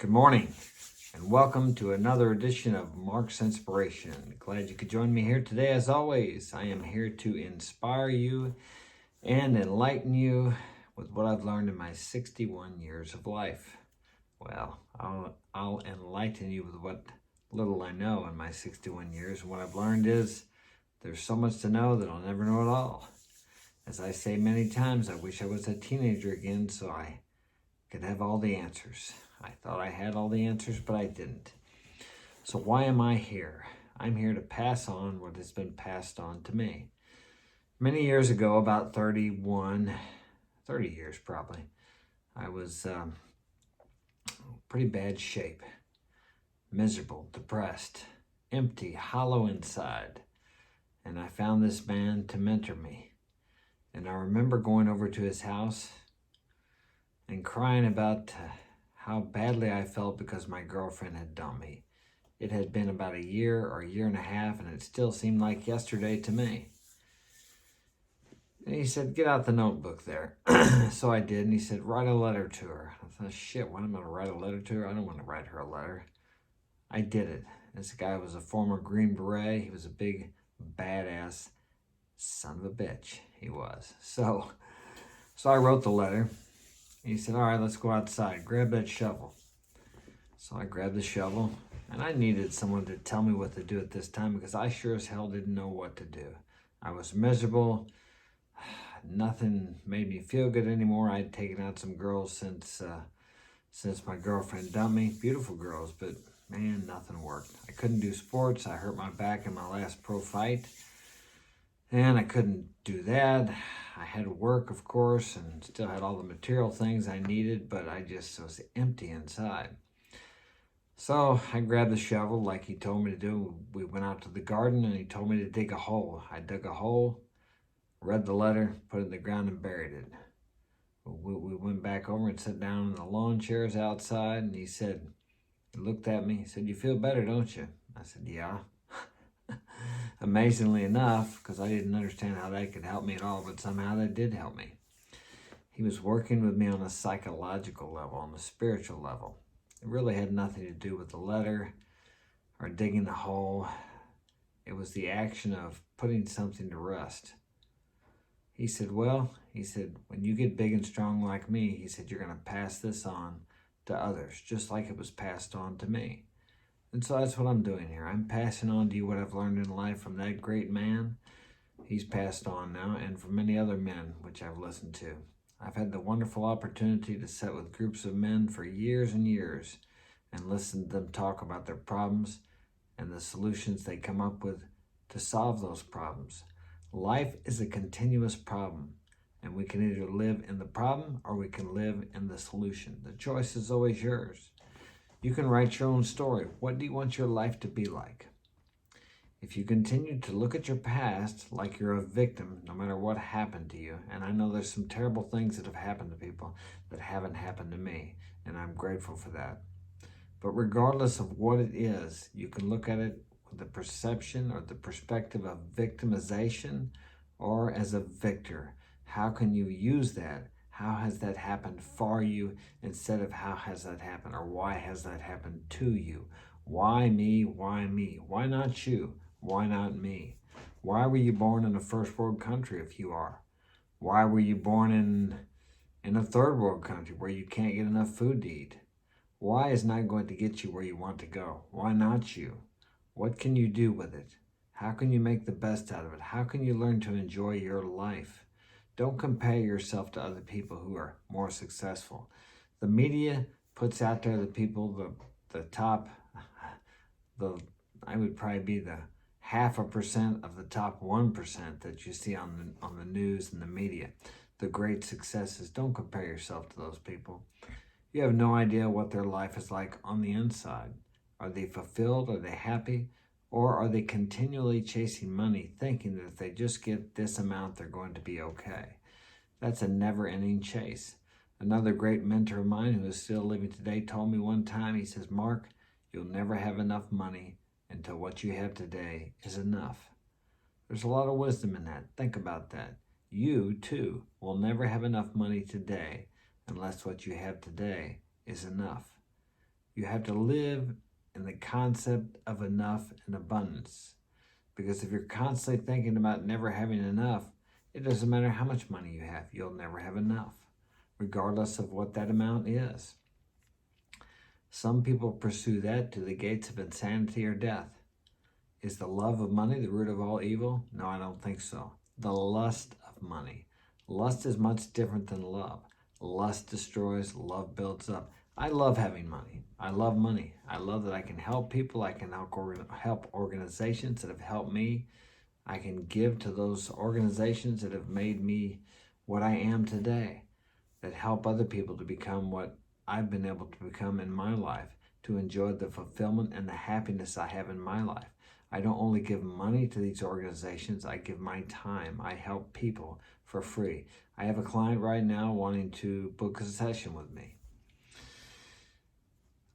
Good morning, and welcome to another edition of Mark's Inspiration. Glad you could join me here today. As always, I am here to inspire you and enlighten you with what I've learned in my 61 years of life. Well, I'll enlighten you with what little I know in my 61 years. And what I've learned is there's so much to know that I'll never know it all. As I say many times, I wish I was a teenager again so I could have all the answers. I thought I had all the answers, but I didn't. So why am I here? I'm here to pass on what has been passed on to me. Many years ago, about 30 years probably, I was pretty bad shape, miserable, depressed, empty, hollow inside. And I found this man to mentor me. And I remember going over to his house and crying about how badly I felt because my girlfriend had dumped me. It had been about a year or a year and a half, and it still seemed like yesterday to me. And he said, get out the notebook there. So I did, and he said, write a letter to her. I thought, shit, what am I going to write a letter to her? I don't want to write her a letter. I did it. This guy was a former Green Beret. He was a big, badass son of a bitch. He was. So I wrote the letter. He said, all right, let's go outside. Grab that shovel. So I grabbed the shovel, and I needed someone to tell me what to do at this time because I sure as hell didn't know what to do. I was miserable. Nothing made me feel good anymore. I'd taken out some girls since my girlfriend dumped me. Beautiful girls, but man, nothing worked. I couldn't do sports. I hurt my back in my last pro fight, and I couldn't do that. I had to work, of course, and still had all the material things I needed, but I just was empty inside. So I grabbed the shovel like he told me to do. We went out to the garden and he told me to dig a hole. I dug a hole, read the letter, put it in the ground and buried it. We went back over and sat down in the lawn chairs outside, and he looked at me, he said, you feel better, don't you? I said, yeah. Amazingly enough, because I didn't understand how that could help me at all, but somehow that did help me. He was working with me on a psychological level, on a spiritual level. It really had nothing to do with the letter or digging the hole. It was the action of putting something to rest. He said, when you get big and strong like me, he said, you're going to pass this on to others, just like it was passed on to me. And so that's what I'm doing here. I'm passing on to you what I've learned in life from that great man. He's passed on now, and from many other men which I've listened to. I've had the wonderful opportunity to sit with groups of men for years and years and listen to them talk about their problems and the solutions they come up with to solve those problems. Life is a continuous problem, and we can either live in the problem or we can live in the solution. The choice is always yours. You can write your own story. What do you want your life to be like? If you continue to look at your past like you're a victim, no matter what happened to you, and I know there's some terrible things that have happened to people that haven't happened to me, and I'm grateful for that. But regardless of what it is, you can look at it with the perception or the perspective of victimization or as a victor. How can you use that? How has that happened for you instead of how has that happened or why has that happened to you? Why me? Why me? Why not you? Why not me? Why were you born in a first world country if you are? Why were you born in a third world country where you can't get enough food to eat? Why is not going to get you where you want to go? Why not you? What can you do with it? How can you make the best out of it? How can you learn to enjoy your life? Don't compare yourself to other people who are more successful. The media puts out there the people, I would probably be the 0.5% of the top 1% that you see on the news and the media. The great successes. Don't compare yourself to those people. You have no idea what their life is like on the inside. Are they fulfilled? Are they happy? Or are they continually chasing money, thinking that if they just get this amount, they're going to be okay? That's a never-ending chase. Another great mentor of mine who is still living today told me one time, he says, Mark, you'll never have enough money until what you have today is enough. There's a lot of wisdom in that. Think about that. You, too, will never have enough money today unless what you have today is enough. You have to live in the concept of enough and abundance. Because if you're constantly thinking about never having enough, it doesn't matter how much money you have, you'll never have enough, regardless of what that amount is. Some people pursue that to the gates of insanity or death. Is the love of money the root of all evil? No, I don't think so. The lust of money. Lust is much different than love. Lust destroys, love builds up. I love having money. I love money. I love that I can help people. I can help organizations that have helped me. I can give to those organizations that have made me what I am today, that help other people to become what I've been able to become in my life, to enjoy the fulfillment and the happiness I have in my life. I don't only give money to these organizations, I give my time. I help people for free. I have a client right now wanting to book a session with me.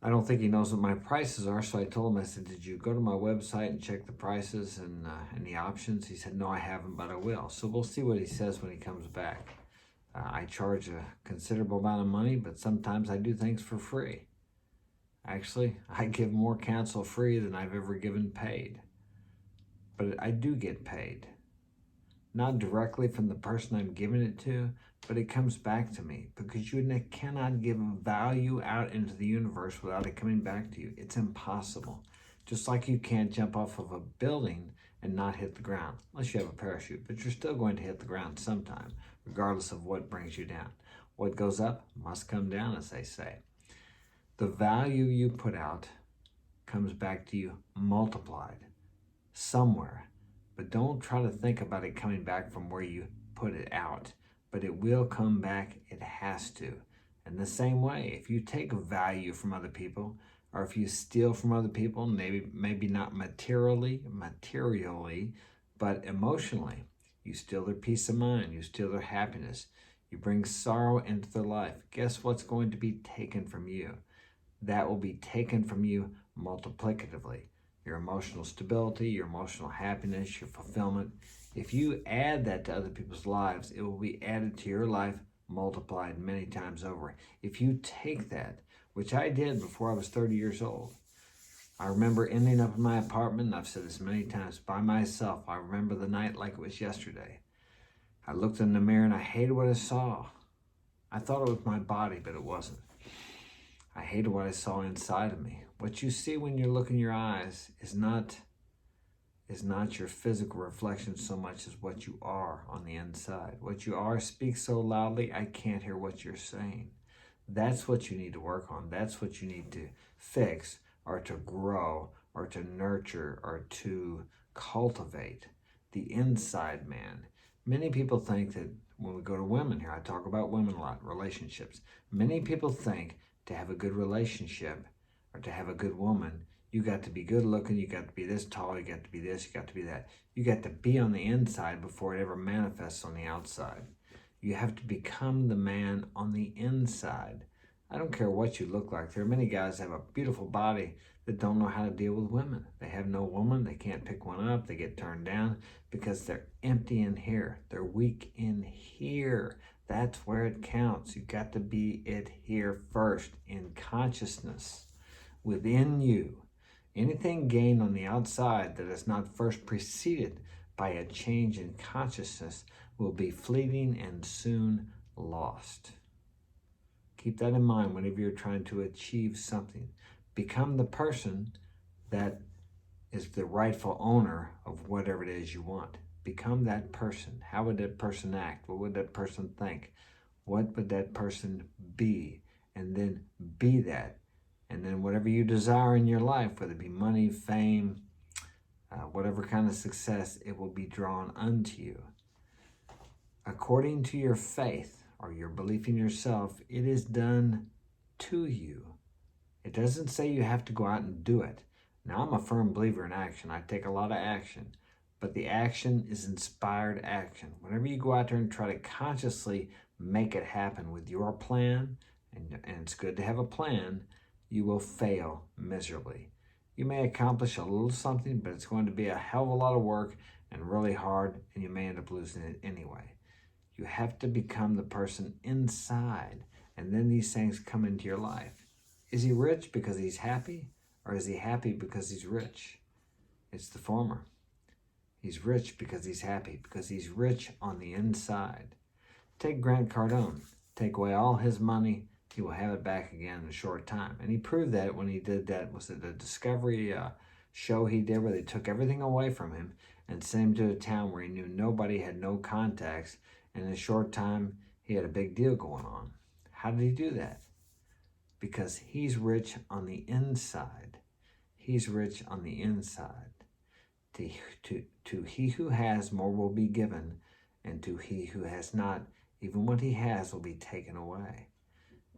I don't think he knows what my prices are, so I told him, I said, did you go to my website and check the prices and the options? He said, no, I haven't, but I will. So we'll see what he says when he comes back. I charge a considerable amount of money, but sometimes I do things for free. Actually, I give more counsel free than I've ever given paid. But I do get paid. Not directly from the person I'm giving it to, but it comes back to me, because you cannot give value out into the universe without it coming back to you. It's impossible. Just like you can't jump off of a building and not hit the ground, unless you have a parachute, but you're still going to hit the ground sometime, regardless of what brings you down. What goes up must come down, as they say. The value you put out comes back to you multiplied somewhere. But don't try to think about it coming back from where you put it out. But it will come back. It has to. In the same way, if you take value from other people, or if you steal from other people, maybe not materially, but emotionally, you steal their peace of mind, you steal their happiness, you bring sorrow into their life. Guess what's going to be taken from you? That will be taken from you multiplicatively. Your emotional stability, your emotional happiness, your fulfillment. If you add that to other people's lives, it will be added to your life multiplied many times over. If you take that, which I did before I was 30 years old, I remember ending up in my apartment, and I've said this many times, by myself. I remember the night like it was yesterday. I looked in the mirror and I hated what I saw. I thought it was my body, but it wasn't. I hated what I saw inside of me. What you see when you look in your eyes is not your physical reflection so much as what you are on the inside. What you are speaks so loudly, I can't hear what you're saying. That's what you need to work on. That's what you need to fix, or to grow, or to nurture, or to cultivate. The inside man. Many people think that when we go to women here, I talk about women a lot, relationships. Many people think to have a good relationship or to have a good woman, you got to be good looking, you got to be this tall, you got to be this, you got to be that. You got to be on the inside before it ever manifests on the outside. You have to become the man on the inside. I don't care what you look like. There are many guys that have a beautiful body that don't know how to deal with women. They have no woman, they can't pick one up, they get turned down because they're empty in here. They're weak in here. That's where it counts. You got to be it here first, in consciousness, within you. Anything gained on the outside that is not first preceded by a change in consciousness will be fleeting and soon lost. Keep that in mind whenever you're trying to achieve something. Become the person that is the rightful owner of whatever it is you want. Become that person. How would that person act? What would that person think? What would that person be? And then be that. And then whatever you desire in your life, whether it be money, fame, whatever kind of success, it will be drawn unto you. According to your faith or your belief in yourself, it is done to you. It doesn't say you have to go out and do it. Now, I'm a firm believer in action. I take a lot of action. But the action is inspired action. Whenever you go out there and try to consciously make it happen with your plan, and it's good to have a plan, you will fail miserably. You may accomplish a little something, but it's going to be a hell of a lot of work and really hard, and you may end up losing it anyway. You have to become the person inside, and then these things come into your life. Is he rich because he's happy, or is he happy because he's rich? It's the former. He's rich because he's happy, because he's rich on the inside. Take Grant Cardone. Take away all his money, he will have it back again in a short time. And he proved that when he did that, was it a Discovery show he did where they took everything away from him and sent him to a town where he knew nobody, had no contacts, and in a short time, he had a big deal going on. How did he do that? Because he's rich on the inside. He's rich on the inside. To he who has, more will be given, and to he who has not, even what he has will be taken away.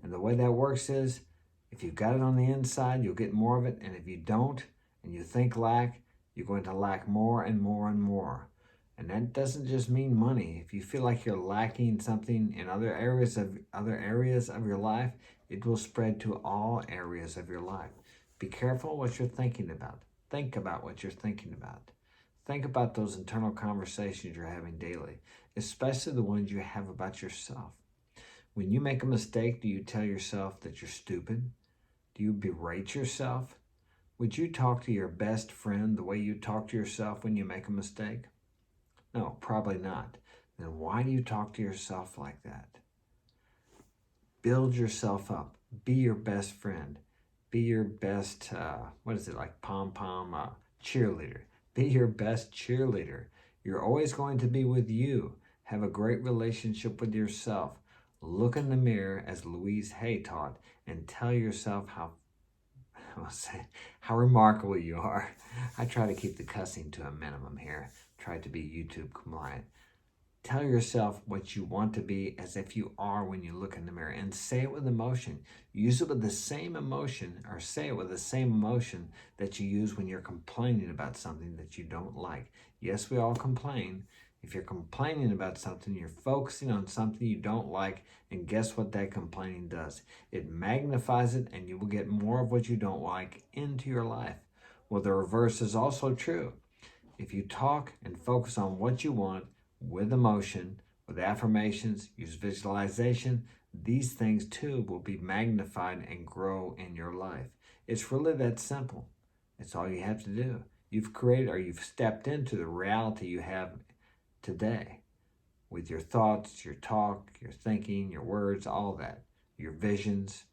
And the way that works is, if you've got it on the inside, you'll get more of it. And if you don't, and you think lack, you're going to lack more and more and more. And that doesn't just mean money. If you feel like you're lacking something in other areas of your life, it will spread to all areas of your life. Be careful what you're thinking about. Think about what you're thinking about. Think about those internal conversations you're having daily, especially the ones you have about yourself. When you make a mistake, do you tell yourself that you're stupid? Do you berate yourself? Would you talk to your best friend the way you talk to yourself when you make a mistake? No, probably not. Then why do you talk to yourself like that? Build yourself up. Be your best friend. Be your best, pom-pom cheerleader. Be your best cheerleader. You're always going to be with you. Have a great relationship with yourself. Look in the mirror, as Louise Hay taught, and tell yourself how remarkable you are. I try to keep the cussing to a minimum here. Try to be YouTube compliant. Tell yourself what you want to be as if you are when you look in the mirror, and say it with emotion. Use it with the same emotion, or say it with the same emotion that you use when you're complaining about something that you don't like. Yes, we all complain. If you're complaining about something, you're focusing on something you don't like, and guess what that complaining does? It magnifies it, and you will get more of what you don't like into your life. Well, the reverse is also true. If you talk and focus on what you want with emotion, with affirmations, use visualization, these things too will be magnified and grow in your life. It's really that simple. It's all you have to do. You've created, or you've stepped into the reality you have today with your thoughts, your talk, your thinking, your words, all that, your visions.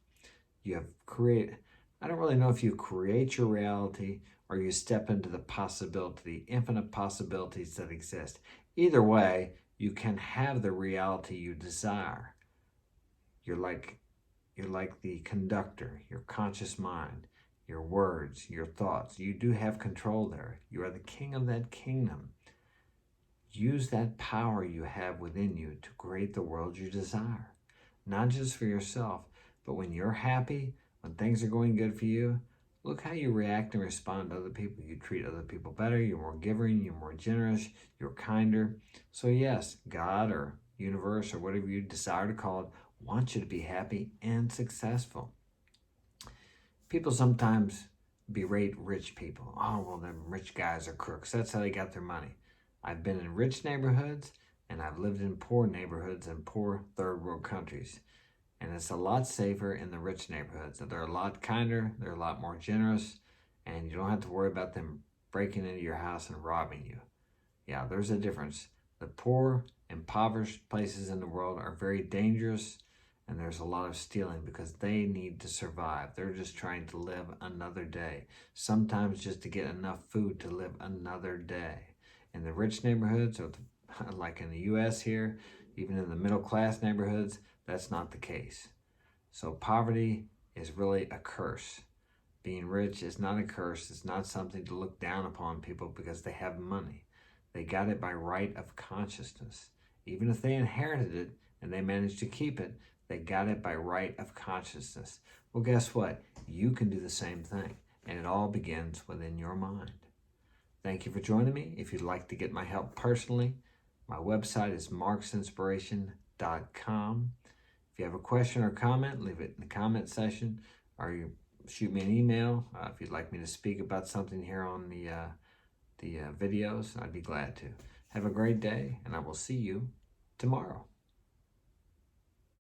You have created. I don't really know if you create your reality or you step into the possibility, the infinite possibilities that exist. Either way, you can have the reality you desire. You're like the conductor, your conscious mind, your words, your thoughts. You do have control there. You are the king of that kingdom. Use that power you have within you to create the world you desire. Not just for yourself, but when you're happy, when things are going good for you, look how you react and respond to other people. You treat other people better, you're more giving, you're more generous, you're kinder. So yes, God or universe or whatever you desire to call it wants you to be happy and successful. People sometimes berate rich people. Oh, well, them rich guys are crooks. That's how they got their money. I've been in rich neighborhoods and I've lived in poor neighborhoods in poor third world countries. And it's a lot safer in the rich neighborhoods. They're a lot kinder, they're a lot more generous, and you don't have to worry about them breaking into your house and robbing you. Yeah, there's a difference. The poor, impoverished places in the world are very dangerous, and there's a lot of stealing because they need to survive. They're just trying to live another day, sometimes just to get enough food to live another day. In the rich neighborhoods, or like in the U.S. here, even in the middle class neighborhoods, that's not the case. So poverty is really a curse. Being rich is not a curse. It's not something to look down upon people because they have money. They got it by right of consciousness. Even if they inherited it and they managed to keep it, they got it by right of consciousness. Well, guess what? You can do the same thing, and it all begins within your mind. Thank you for joining me. If you'd like to get my help personally, my website is marksinspiration.com. If you have a question or comment, leave it in the comment section, or you shoot me an email if you'd like me to speak about something here on the videos. I'd be glad to. Have a great day, and I will see you tomorrow.